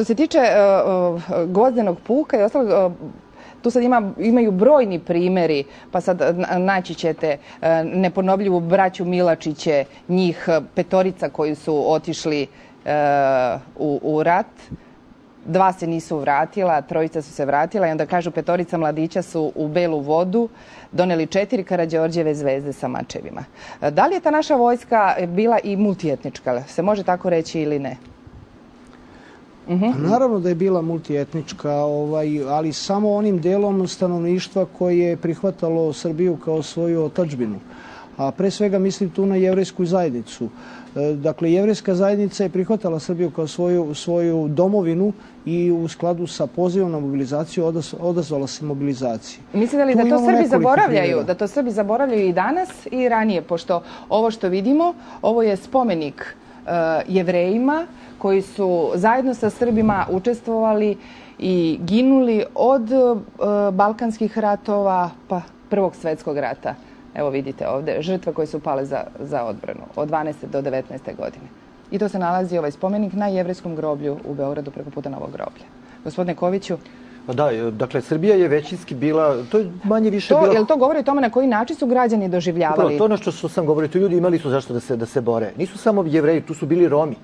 Što se tiče Gvozdenog puka i ostalog, tu sad imaju brojni primjeri, pa sad naći ćete neponovljivu braću Milačiće, njih petorica koji su otišli u rat. 2 se nisu vratila, 3 su se vratila i onda kažu petorica mladića su u Belu vodu doneli 4 Karađorđeve zvezde sa mačevima. Da li je ta naša vojska bila i multietnička, se može tako reći ili ne? Naravno da je bila multietnička, ali samo onim delom stanovništva koje je prihvatalo Srbiju kao svoju otadžbinu. A pre svega mislim tu na jevrejsku zajednicu. Dakle, jevrejska zajednica je prihvatala Srbiju kao svoju domovinu i u skladu sa pozivom na mobilizaciju odazvala se mobilizaciji. Mislite li da to Srbi zaboravljaju? Da to Srbi zaboravljaju i danas i ranije? Pošto ovo što vidimo, ovo je spomenik Jevrejima koji su zajedno sa Srbima učestvovali i ginuli od Balkanskih ratova pa Prvog svjetskog rata. Evo vidite ovdje, žrtve koje su pale za odbranu od 12. do 19. godine. I to se nalazi ovaj spomenik na Jevrejskom groblju u Beogradu preko puta Novog groblja. Gospodine Koviću. Da, dakle, Srbija je većinski bila, to je manje više bilo... Jel to govori o tome na koji način su građani doživljavali? To ono što sam govorio, to ljudi imali su zašto da se bore. Nisu samo Jevreji, tu su bili Romi.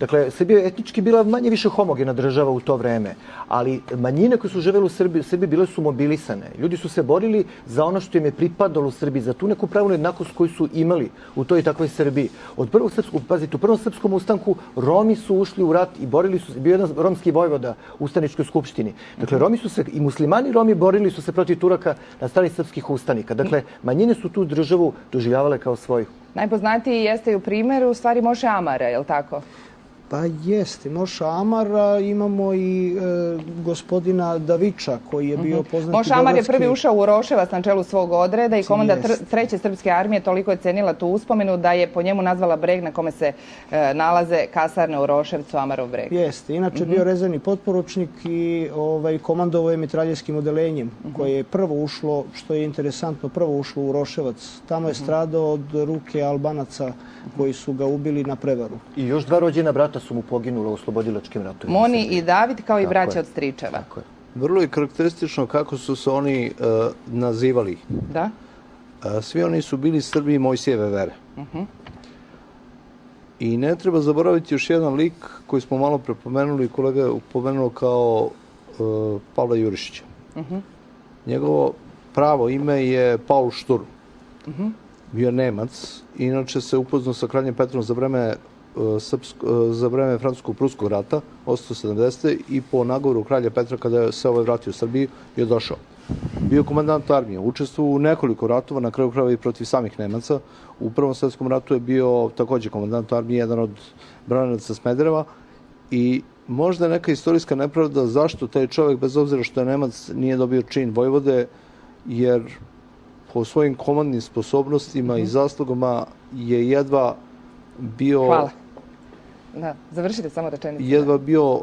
Dakle, Srbija je etnički bila manje više homogena država u to vreme, ali manjine koje su živele u Srbiji bile su mobilisane. Ljudi su se borili za ono što im je pripadalo u Srbiji, za tu neku pravnu jednakost koju su imali u toj takvoj Srbiji. Od prvog srpskog, pazite, u prvom srpskom ustanku Romi su ušli u rat i borili su se, bio jedan romski vojvoda u Ustaničkoj skupštini. Dakle, Romi su se, i muslimani Romi borili su se protiv Turaka na strani srpskih ustanika. Dakle, manjine su tu državu doživljavale kao svoju. Najpoznatiji jeste i u primjeru u stvari Moše Amara, je li tako? Pa jeste, Moša Amara, imamo i gospodina Davića koji je bio poznati... Moša Amar je prvi ušao u Uroševac na čelu svog odreda i komanda 3. srpske armije toliko je cenila tu uspomenu da je po njemu nazvala breg na kome se nalaze kasarne u Uroševcu, Amarov breg. Jeste, inače bio rezervni potporučnik i komandovao je mitraljevskim odelenjem koje je prvo ušlo, što je interesantno, prvo ušlo u Uroševac. Tamo je stradao od ruke Albanaca koji su ga ubili na prevaru. I još 2 rođena brata su mu poginula u slobodilačkim ratovima. Moni i David kao i braća od stričeva. Vrlo je karakteristično kako su se oni nazivali. Da? Svi oni su bili Srbi i Mojsijeve vere. I ne treba zaboraviti još jedan lik koji smo malo prepomenuli, kolega je upomenuo kao Pavla Jurišića. Njegovo pravo ime je Paul Šturm. Bio Nemac, inače se upoznao sa kraljem Petrom za vreme Francusko-Pruskog rata, 870. i po nagovoru kralja Petra kada se vratio u Srbiju je došao. Bio komandant armije, učestvovao u nekoliko ratova, na kraju krajeva i protiv samih Nemaca. U Prvom svjetskom ratu je bio također komandant armije, jedan od branilaca Smedereva i možda je neka istorijska nepravda zašto taj čovjek, bez obzira što je Nemac, nije dobio čin vojvode, jer po svojim komandnim sposobnostima i zaslugama je jedva bio... Hvala. Da, završite samo rečenicu. Jedva bio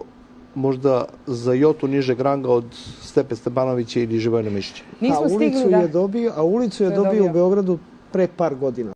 možda za jotu nižeg ranga od Stepe Stepanovića ili Živojina Mišića. Nismo stigli da... A ulicu je dobio u Beogradu pre par godina.